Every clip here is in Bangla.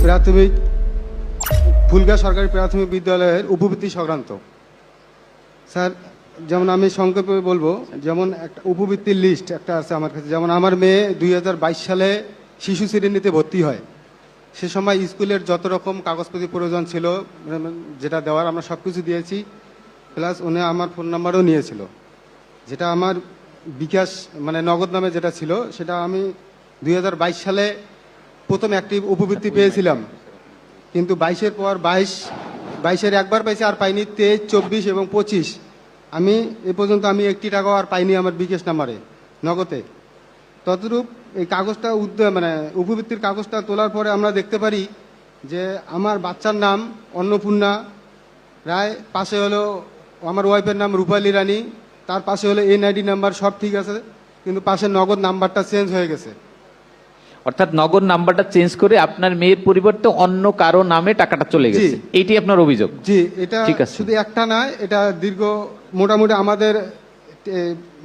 প্রাথমিক ফুলগাঁ সরকারি প্রাথমিক বিদ্যালয়ের উপবৃত্তি সংক্রান্ত। স্যার, যেমন আমি সংক্ষেপে বলবো, যেমন একটা উপবৃত্তির লিস্ট একটা আছে আমার কাছে। যেমন আমার মেয়ে 2022 সালে শিশু শ্রেণীতে ভর্তি হয়। সে সময় স্কুলের যত রকম কাগজপত্র প্রয়োজন ছিল, যেটা দেওয়ার আমরা সব কিছু দিয়েছি, প্লাস উনি আমার ফোন নাম্বারও নিয়েছিল। যেটা আমার বিকাশ মানে নগদ নামে যেটা ছিল, সেটা আমি 2022 সালে প্রথম একটি উপবৃত্তি পেয়েছিলাম। কিন্তু 22-এর পর 22-এর একবার পাইছি, আর পাইনি 23, 24 এবং 25। আমি এ পর্যন্ত আমি 1 টাকাও আর পাইনি আমার বিকাশ নাম্বারে নগদে। ততরূপ এই কাগজটা মানে উপবৃত্তির কাগজটা তোলার পরে আমরা দেখতে পারি যে আমার বাচ্চার নাম অন্নপূর্ণা রায়, পাশে হলো আমার ওয়াইফের নাম রূপালী রানী, তার পাশে হলো NID নাম্বার, সব ঠিক আছে, কিন্তু পাশে নগদ নাম্বারটা চেঞ্জ হয়ে গেছে। অর্থাৎ নগদ নাম্বারটা চেঞ্জ করে আপনার মেয়ের পরিবর্তে অন্য কারো নামে টাকাটা চলে গেছে, এইটি আপনার অভিযোগ? জি, এটা শুধু একটা নয়, এটা দীর্ঘ মোটামুটি আমাদের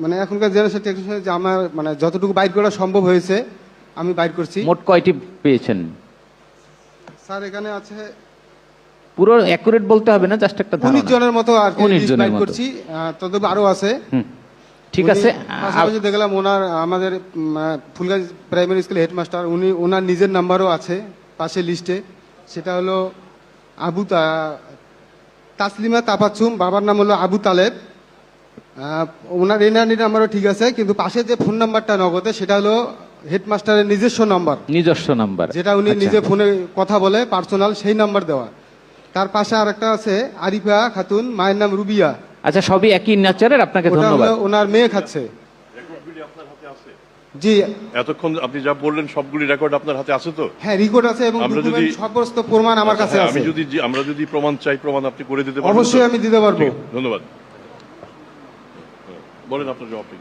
মানে এখনকার জেনারেশন টেকনিশিয়ান যে আমার মানে যতটুকু বাইর করা সম্ভব হয়েছে আমি বাইর করছি। মোট কয়টি পেয়েছেন স্যার? এখানে আছে, পুরো অ্যাকুরেট বলতে হবে না, জাস্ট একটা 19 জনের মতো আর কি 19 জনের মতো করছি। তবে আরো আছে। ঠিক আছে। পাশাপাশি দেখলাম ওনার আমাদের ফুলগাঁ প্রাইমারি স্কুল হেডমাস্টার, ওনার নিজের নাম্বারও আছে পাশে লিস্টে। সেটা হলো তাসলিমা তাপাচ্ছুম, বাবার নাম হলো আবু তালেব। ওনার NID নাম্বারও ঠিক আছে, কিন্তু পাশে যে ফোন নাম্বারটা নগদে, সেটা হলো হেডমাস্টারের নিজস্ব নাম্বার, যেটা উনি নিজে ফোনে কথা বলে পার্সোনাল, সেই নাম্বার দেওয়া। তার পাশে আর একটা আছে আরিফা খাতুন, মায়ের নাম রুবিয়া। আচ্ছা, সবই একই নেচারের। আপনাকে ধন্যবাদ। ওনার মেয়ে খাচ্ছে। জি, এতক্ষণ আপনি যা বললেন সবগুলি রেকর্ড আপনার হাতে আছে তো? হ্যাঁ, রেকর্ড আছে এবং সমস্ত প্রমাণ আমার কাছে আছে। আমরা যদি প্রমাণ চাই, প্রমাণ আপনি করে দিতে পারবেন? অবশ্যই আমি দিতে পারবো। ধন্যবাদ। বলেন আপনার জবাব কি?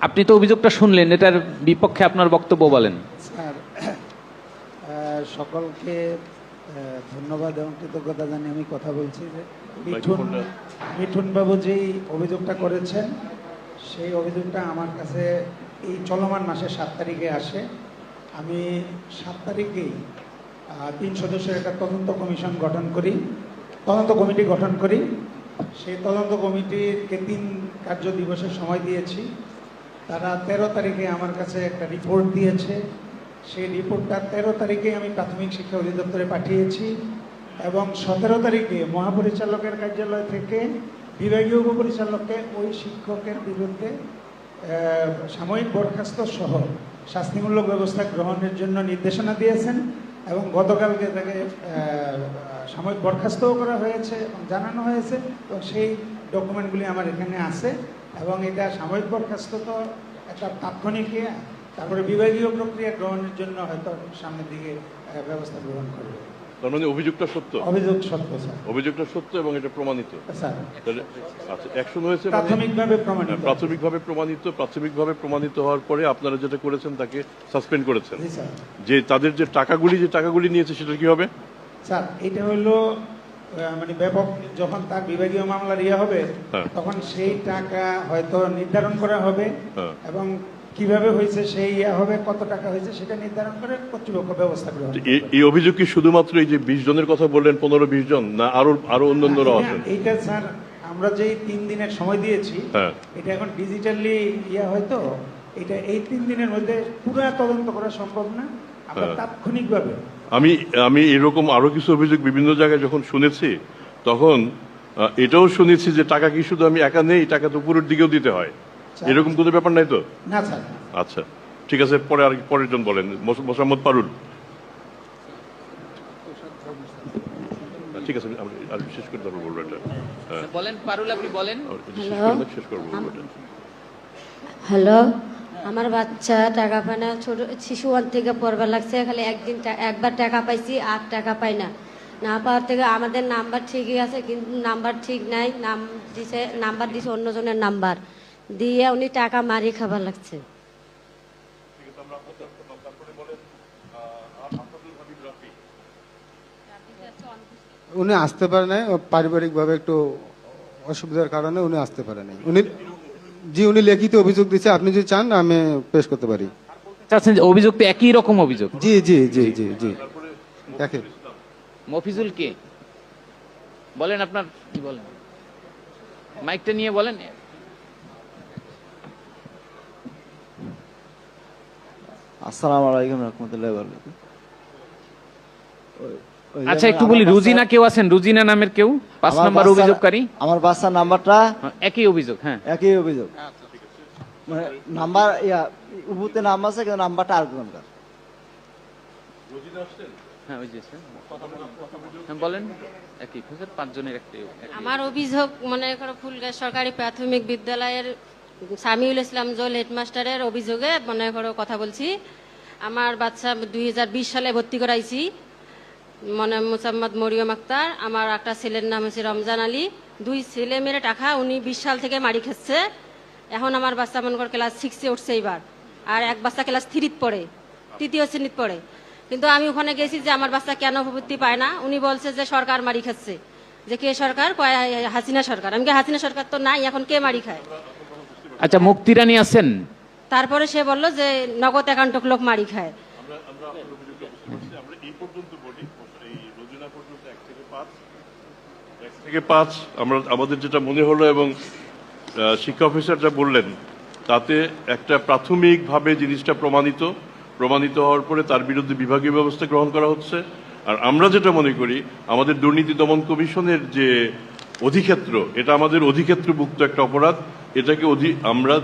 আপনি তো অভিযোগটা শুনলেন, এটার বিপক্ষে আপনার বক্তব্য বলেন। স্যার, সকলকে ধন্যবাদ এবং কৃতজ্ঞতা জানিয়ে আমি কথা বলছি যে মিঠুন বাবু যেই অভিযোগটা করেছেন, সেই অভিযোগটা আমার কাছে এই চলমান মাসের 7 তারিখে আসে। আমি 7 তারিখেই 3 সদস্যের একটা তদন্ত কমিটি গঠন করি। সেই তদন্ত কমিটিকে 3 কার্য দিবসের সময় দিয়েছি। তারা 13 তারিখে আমার কাছে একটা রিপোর্ট দিয়েছে। সেই রিপোর্টটা 13 তারিখে আমি প্রাথমিক শিক্ষা অধিদপ্তরে পাঠিয়েছি এবং 17 তারিখে মহাপরিচালকের কার্যালয় থেকে বিভাগীয় উপপরিচালককে ওই শিক্ষকের বিরুদ্ধে সাময়িক বরখাস্ত সহ শাস্তিমূলক ব্যবস্থা গ্রহণের জন্য নির্দেশনা দিয়েছেন এবং গতকালকে তাকে সাময়িক বরখাস্তও করা হয়েছে এবং জানানো হয়েছে এবং সেই ডকুমেন্টগুলি আমার এখানে আছে। এবং এটা সাময়িক বরখাস্ত তো একটা তাৎক্ষণিক, তারপরে বিভাগীয় প্রক্রিয়া গ্রহণের জন্য হয়তো সামনের দিকে ব্যবস্থা গ্রহণ করবে। তার মানে অভিযোগটা সত্য? অভিযোগ সত্য স্যার। অভিযোগটা সত্য এবং এটা প্রমাণিত স্যার। আচ্ছা, অ্যাকশন হয়েছে প্রাথমিকভাবে প্রাথমিকভাবে প্রমাণিত হওয়ার পরে আপনারা যেটা করেছেন তাকে সাসপেন্ড করেছেন। জি স্যার। যে তাদের যে টাকাগুলি নিয়েছে সেটা কি হবে? স্যার, এটা হলো মানে ব্যাপক, যখন তার বিভাগীয় মামলা হবে তখন সেই টাকা হয়তো নির্ধারণ করা হবে এবং কিভাবে হয়েছে সেই হবে, কত টাকা হয়েছে সেটা নির্ধারণ করে কর্তৃপক্ষ ব্যবস্থা গ্রহণ করবে। এই অভিযোগ কি শুধুমাত্র এই যে 20 জনের কথা বললেন, 15-20 জন, না আরো অন্যান্যরাও আছেন? এইটা স্যার আমরা যেই 3 দিনের সময় দিয়েছি, এটা এখন ডিজিটালি হয়তো এটা এই 3 দিনের মধ্যে পুরো তদন্ত করা সম্ভব না। আমরা তাৎক্ষণিকভাবে আমি এরকম আরো কিছু অভিযোগ বিভিন্ন জায়গায় যখন শুনেছি, তখন এটাও শুনেছি যে টাকা কি শুধু আমি একা নেই, টাকা তো উপরের দিকেও দিতে হয়, এরকম কোনো ব্যাপার নাই তো? না স্যার। আচ্ছা, ঠিক আছে। পরের জন বলেন, মোসাম্মদ পারুল। ঠিক আছে, আমি শেষ করে তারপর বলবো এটা। বলেন পারুল, আপনি বলেন। শেষ করবো এটা। হ্যালো, আমার বাচ্চা টাকা পায় না, ছোট শিশু 1 থেকে পড়বার লাগছে, খালি একবার টাকা পাইছি, আর টাকা পাই না পাওয়ার থেকে আমাদের নাম্বার ঠিকই আছে, কিন্তু নাম্বার ঠিক নাই। নাম্বার দিছে অন্যজনের নাম্বার দিয়ে উনি টাকা মারি খাবার লাগছে। উনি আসতে পারে নাই, পারিবারিকভাবে একটু অসুবিধার কারণে উনি আসতে পারে নাই। উনি লিখিত অভিযোগ দিচ্ছে, আপনি যদি চান আমি পেশ করতে পারি। চাচ্ছেন যে অভিযোগ তো একই রকম অভিযোগ। জি জি জি জি জি দেখেন মফিজুল কে বলেন, আপনার কি বলেন, মাইকটা নিয়ে বলেন। আসসালামু আলাইকুম রহমতুল্লাহি ওয়া বারাকাতুহু। আচ্ছা একটু বলি, রুজিনা কেউ আছেন? রুজিনা নামের কেউ 5 নম্বর অভিযোগকারী? আমার বাচ্চার নাম্বারটা একই অভিযোগ। হ্যাঁ, একই অভিযোগ, মানে নাম্বার উবুতে নাম আছে কিন্তু নাম্বারটা আরেকজনকার। হ্যাঁ ওই যে স্যার। হ্যাঁ বলেন, একই 5 জনের একটাই। আমার অভিযোগ মনে করো ফুলগাছ সরকারি প্রাথমিক বিদ্যালয়ের সামিউল ইসলাম জল হেডমাস্টারের অভিযোগে মনে করো কথা বলছি। আমার বাচ্চা 2020 সালে ভর্তি করাইছি, মানে মোসাম্মদ মরিয়ম আক্তার। আমার একটা ছেলের নাম হচ্ছে রমজান আলী। 2 ছেলে মেয়ের টাকা উনি 20 সাল থেকে মারি খাচ্ছে। এখন আমার বাচ্চা মনে করো ক্লাস 6-এ উঠছে এবার, আর এক বাচ্চা ক্লাস 3-তে পড়ে, 3য় শ্রেণীতে পড়ে। কিন্তু আমি ওখানে গেছি যে আমার বাচ্চা কেন ভর্তি পায় না, উনি বলছে যে সরকার মারি খাচ্ছে। যে কে সরকার? কয় হাসিনা সরকার। আমি হাসিনা সরকার তো নাই, এখন কে মারি খায়? আচ্ছা মুক্তি রানী আছেন? তারপরে সে বলল যে নগদ একান্তক লোক মারি খায়। আমরা এই পর্যন্ত বলি, এই রোজিনা পর্যন্ত 1 থেকে 5 আমরা আমাদের যেটা মনে হলো এবং শিক্ষা অফিসার যা বললেন তাতে একটা প্রাথমিকভাবে জিনিসটা প্রমাণিত হওয়ার পরে তার বিরুদ্ধে বিভাগীয় ব্যবস্থা গ্রহণ করা হচ্ছে। আর আমরা যেটা মনে করি, আমাদের দুর্নীতি দমন কমিশনের যে অধিক্ষেত্র, এটা আমাদের অধিক্ষেত্রভুক্ত একটা অপরাধ। এটাকে আমরা